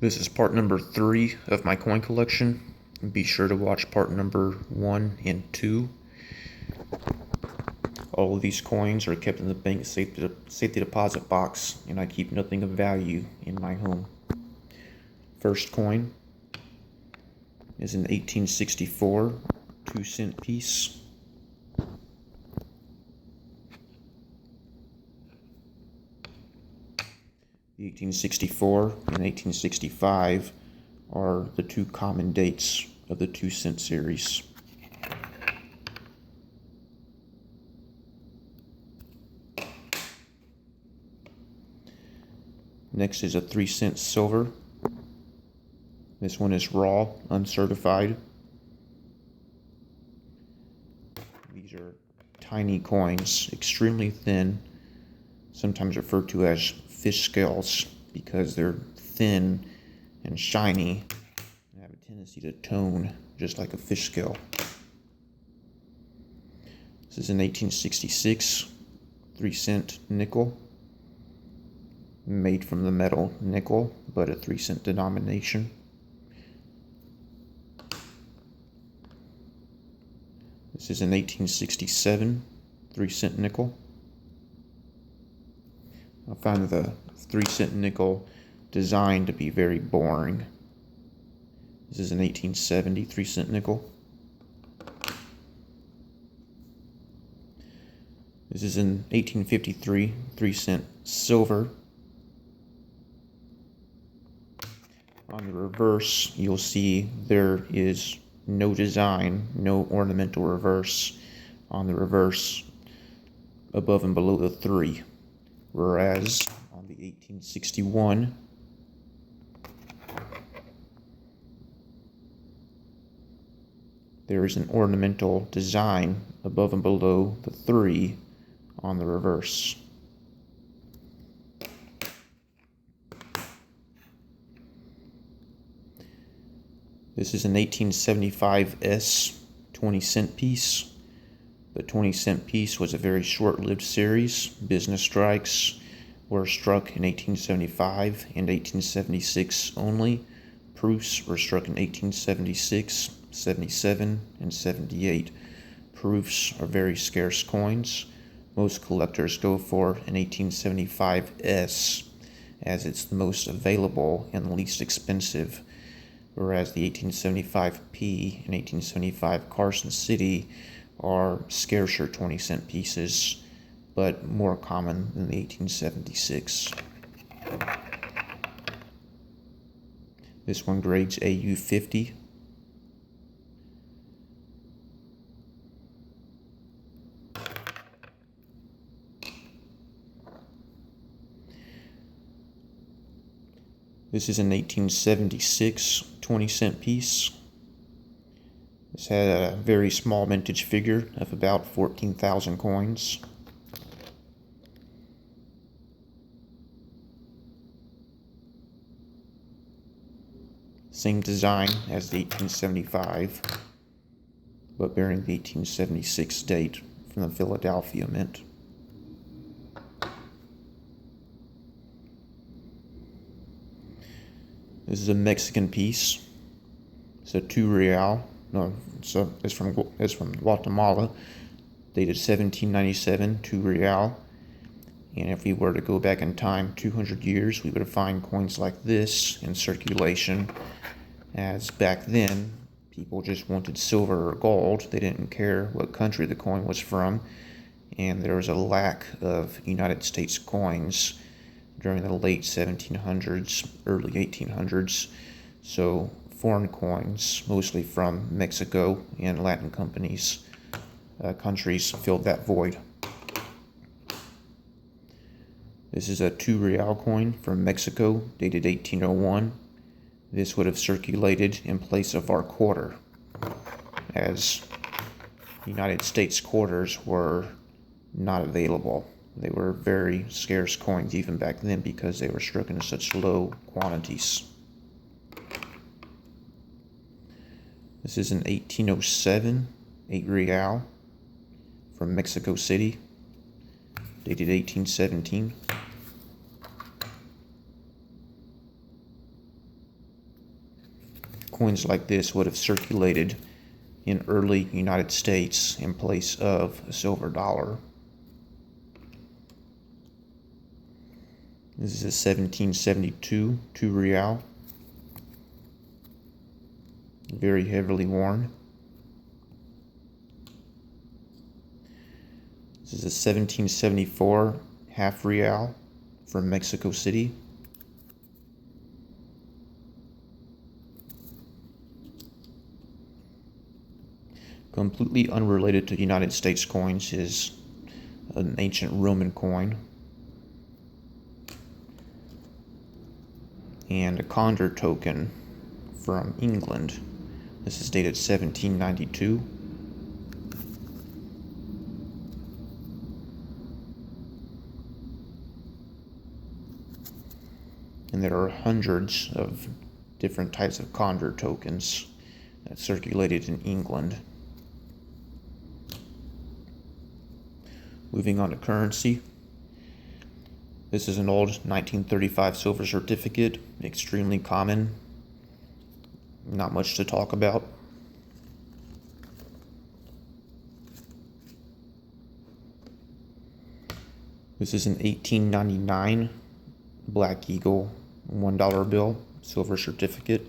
This is part number 3 of my coin collection. Be sure to watch part number 1 and 2. All of these coins are kept in the bank safety deposit box, and I keep nothing of value in my home. First coin is an 1864 2-cent piece. The 1864 and 1865 are the two common dates of the 2-cent series. Next is a 3-cent silver. This one is raw, uncertified. These are tiny coins, extremely thin, sometimes referred to as fish scales because they're thin and shiny and have a tendency to tone just like a fish scale. This is an 1866 3-cent nickel, made from the metal nickel, but a 3-cent denomination. This is an 1867 3-cent nickel. I found the 3-cent nickel design to be very boring. This is an 1870 3-cent nickel. This is an 1853 3-cent silver. On the reverse, you'll see there is no design, no ornamental reverse on the reverse above and below the 3. Whereas on the 1861, there is an ornamental design above and below the 3 on the reverse. This is an 1875 S 20-cent piece. The 20-cent piece was a very short-lived series. Business strikes were struck in 1875 and 1876 only. Proofs were struck in 1876, 77, and 78. Proofs are very scarce coins. Most collectors go for an 1875 S as it's the most available and the least expensive, whereas the 1875 P and 1875 Carson City are scarcer 20-cent pieces, but more common than the 1876. This one grades AU50. This is an 1876 20-cent piece. This had a very small vintage figure of about 14,000 coins. Same design as the 1875, but bearing the 1876 date from the Philadelphia Mint. This is a Mexican piece. It's a 2 real. No, it's from Guatemala, dated 1797, 2 real. And if we were to go back in time 200 years, we would find coins like this in circulation, as back then people just wanted silver or gold. They didn't care what country the coin was from, and there was a lack of United States coins during the late 1700s, early 1800s. So foreign coins, mostly from Mexico and Latin countries, filled that void. This is a 2 real coin from Mexico, dated 1801. This would have circulated in place of our quarter, as United States quarters were not available. They were very scarce coins even back then because they were struck in such low quantities. This is an 1807 8 real from Mexico City, dated 1817. coins like this would have circulated in early United States in place of a silver dollar. This is a 1772 2 real. Very heavily worn. This is a 1774 half real from Mexico City. Completely unrelated to United States coins is an ancient Roman coin. And a Condor token from England. This is dated 1792. And there are hundreds of different types of Condor tokens that circulated in England. Moving on to currency. This is an old 1935 silver certificate, extremely common. Not much to talk about. This is an 1899 Black Eagle $1 bill, silver certificate.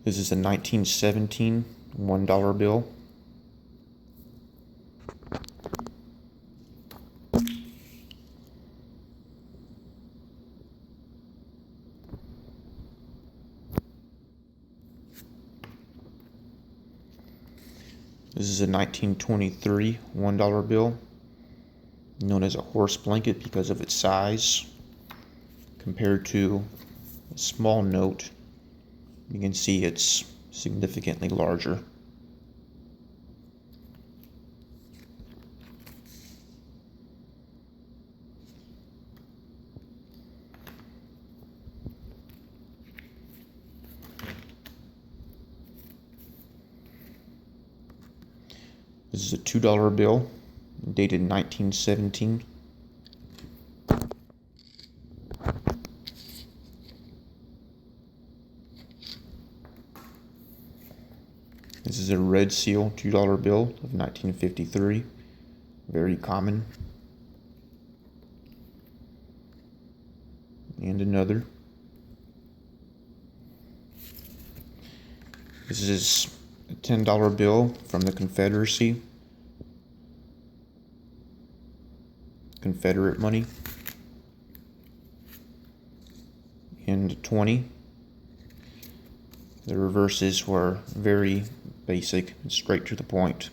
This is a 1917 $1 bill. This is a 1923 $1 bill, known as a horse blanket because of its size. Compared to a small note, you can see it's significantly larger. This is a $2 bill, dated 1917. This is a red seal $2 bill of 1953, very common. And another. This is a $10 bill from the Confederacy, Confederate money. And 20. The reverses were very basic and straight to the point.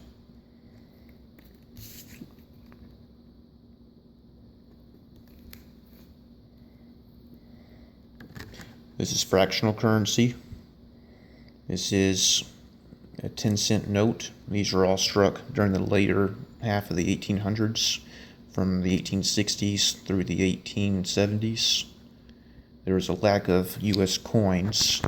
This is fractional currency. This is a 10-cent note. These are all struck during the later half of the 1800s, from the 1860s through the 1870s. There was a lack of U.S. coins,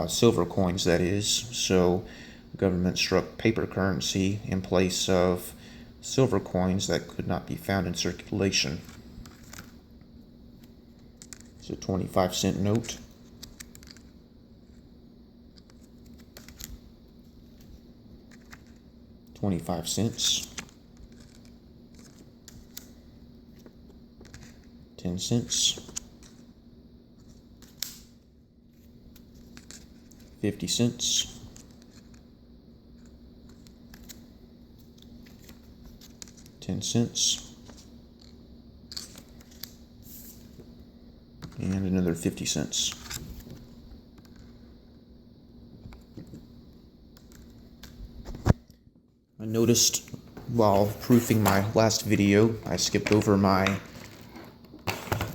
silver coins that is, so the government struck paper currency in place of silver coins that could not be found in circulation. It's a 25-cent note. $0.25. 10 cents. 50 cents. 10 cents. And another 50 cents. I noticed while proofing my last video, I skipped over my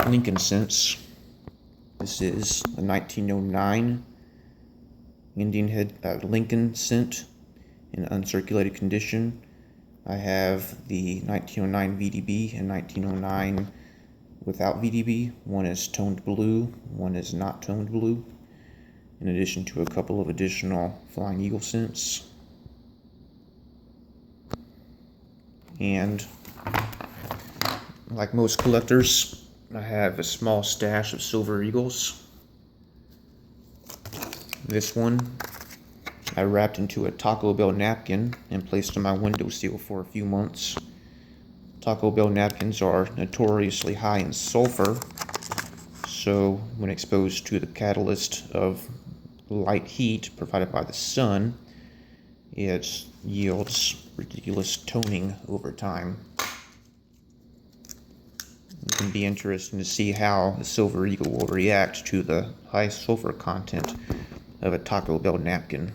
Lincoln cents. This is a 1909 Indian head Lincoln cent in uncirculated condition. I have the 1909 VDB and 1909 without VDB. One is toned blue, one is not toned blue. in addition to a couple of additional Flying Eagle cents. And like most collectors, I have a small stash of Silver Eagles. This one I wrapped into a Taco Bell napkin and placed on my windowsill for a few months. Taco Bell napkins are notoriously high in sulfur, so when exposed to the catalyst of light heat provided by the sun, it yields ridiculous toning over time. It can be interesting to see how the Silver Eagle will react to the high sulfur content of a Taco Bell napkin.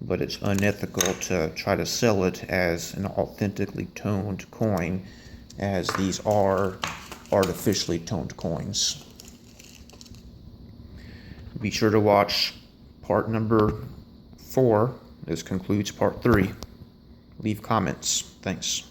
But it's unethical to try to sell it as an authentically toned coin, as these are artificially toned coins. Be sure to watch part number 4. This concludes part 3. Leave comments. Thanks.